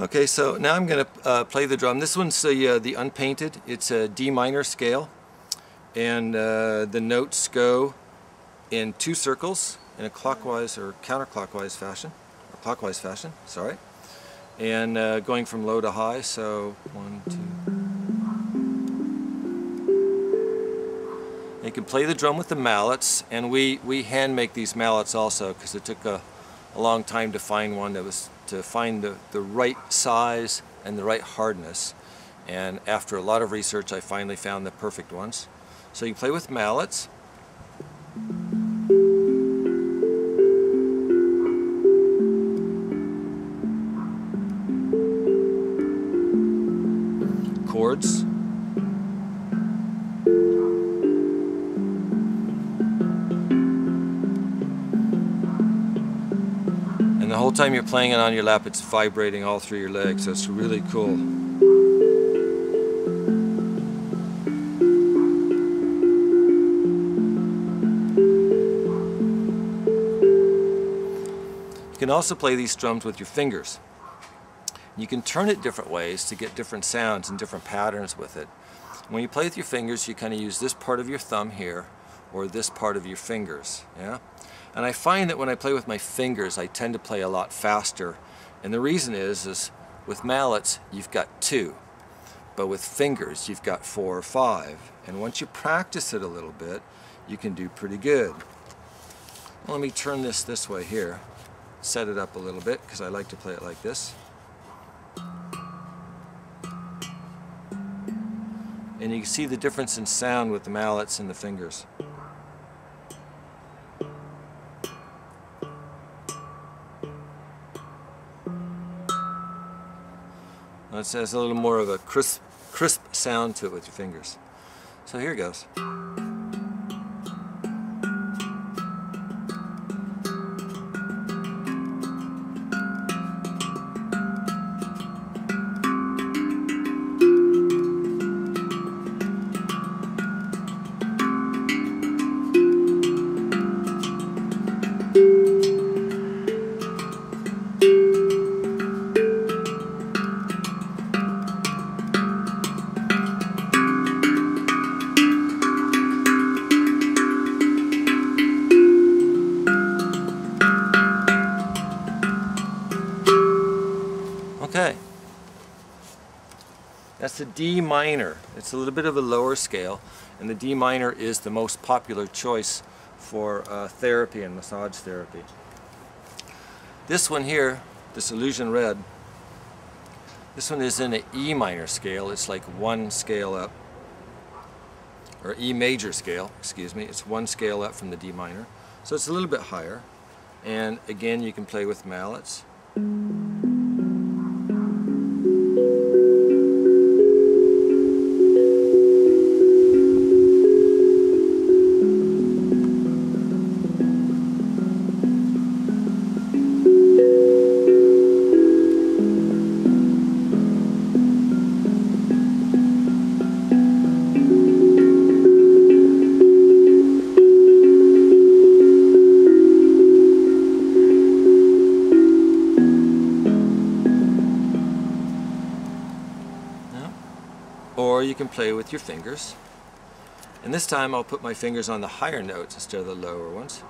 Okay, so now I'm going to play the drum. This one's the unpainted. It's a D minor scale, and the notes go in 2 circles in a clockwise or counterclockwise fashion, or clockwise fashion, sorry, and going from low to high. So 1, 2. You can play the drum with the mallets, and we hand make these mallets also because it took a long time to find one that was to find the right size and the right hardness, and after a lot of research I finally found the perfect ones. So you play with mallets. Chords. And the whole time you're playing it on your lap, it's vibrating all through your legs, so it's really cool. You can also play these drums with your fingers. You can turn it different ways to get different sounds and different patterns with it. When you play with your fingers, you kind of use this part of your thumb here, or this part of your fingers, yeah? And I find that when I play with my fingers, I tend to play a lot faster. And the reason is with mallets, you've got 2. But with fingers, you've got 4 or 5. And once you practice it a little bit, you can do pretty good. Well, let me turn this way here. Set it up a little bit, because I like to play it like this. And you can see the difference in sound with the mallets and the fingers. It has a little more of a crisp sound to it with your fingers. So here goes. Okay, that's the D minor. It's a little bit of a lower scale, and the D minor is the most popular choice for therapy and massage therapy. This one here, this Illusion Red, this one is in an E minor scale. It's like 1 scale up, or E major scale, excuse me. It's 1 scale up from the D minor, so it's a little bit higher. And again, you can play with mallets. Or you can play with your fingers. And this time I'll put my fingers on the higher notes instead of the lower ones.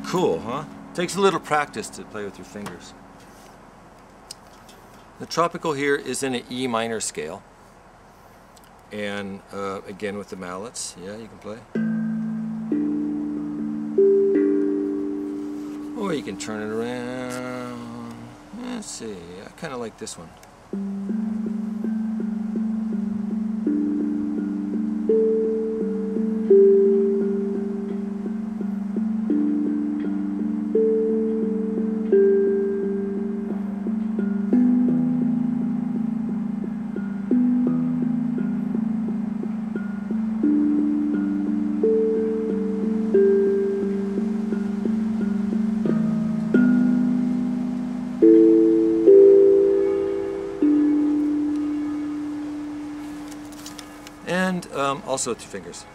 Cool, huh? Takes a little practice to play with your fingers. The tropical here is in an E minor scale. And again with the mallets, yeah, you can play. Or you can turn it around. Let's see, I kind of like this one. And also with your fingers.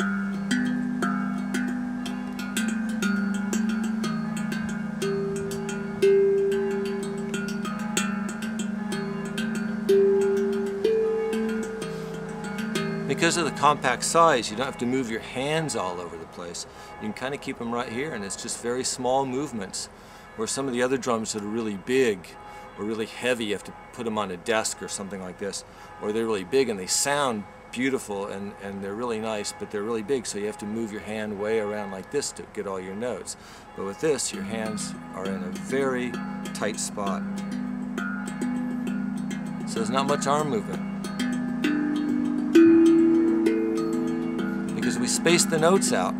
Because of the compact size, you don't have to move your hands all over the place. You can kind of keep them right here, and it's just very small movements. Where some of the other drums that are really big or really heavy, you have to put them on a desk or something like this, or they're really big and they sound beautiful and they're really nice, but they're really big, so you have to move your hand way around like this to get all your notes. But with this, your hands are in a very tight spot. So there's not much arm movement. Because we space the notes out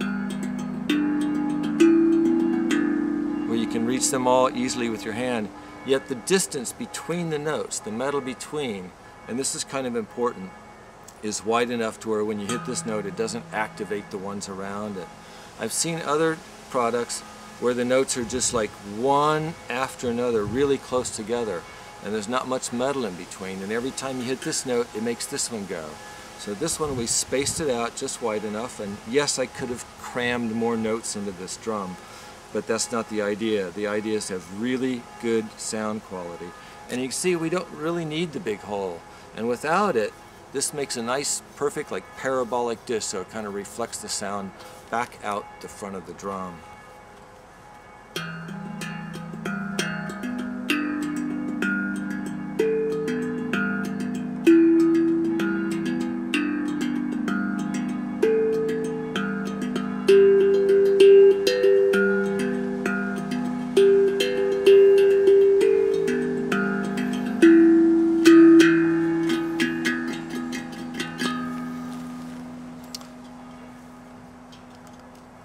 where you can reach them all easily with your hand, yet the distance between the notes, the metal between, and this is kind of important, is wide enough to where when you hit this note it doesn't activate the ones around it. I've seen other products where the notes are just like one after another really close together and there's not much metal in between, and every time you hit this note it makes this one go. So this one we spaced it out just wide enough, and yes, I could have crammed more notes into this drum, but that's not the idea. The idea is to have really good sound quality. And you can see we don't really need the big hole, and without it, this makes a nice, perfect, like parabolic disc, so it kind of reflects the sound back out the front of the drum.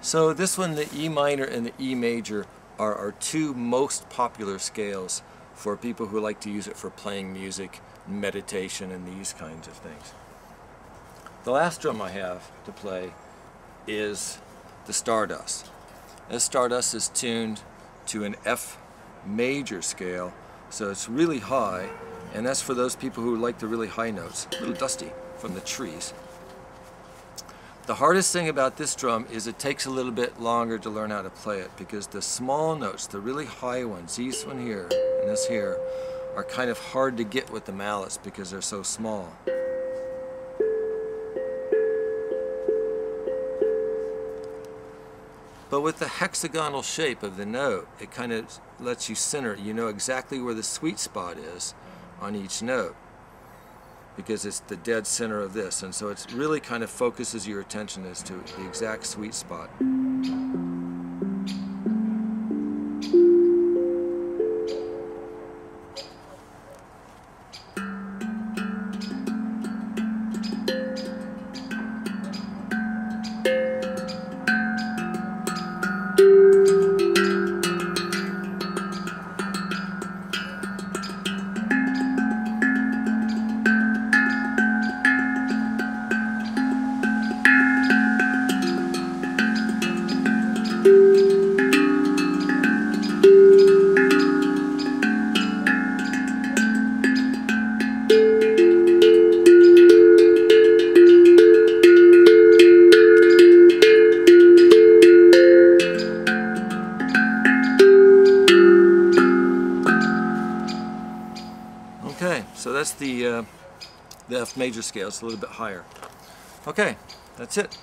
So this one, the E minor and the E major, are our two most popular scales for people who like to use it for playing music, meditation, and these kinds of things. The last drum I have to play is the Stardust. This Stardust is tuned to an F major scale, so it's really high, and that's for those people who like the really high notes, a little dusty from the trees. The hardest thing about this drum is it takes a little bit longer to learn how to play it, because the small notes, the really high ones, these one here and this here, are kind of hard to get with the mallets because they're so small. But with the hexagonal shape of the note, it kind of lets you center it. You know exactly where the sweet spot is on each note, because it's the dead center of this, and so it really kind of focuses your attention as to the exact sweet spot. Okay, so that's the F major scale. It's a little bit higher. Okay, that's it.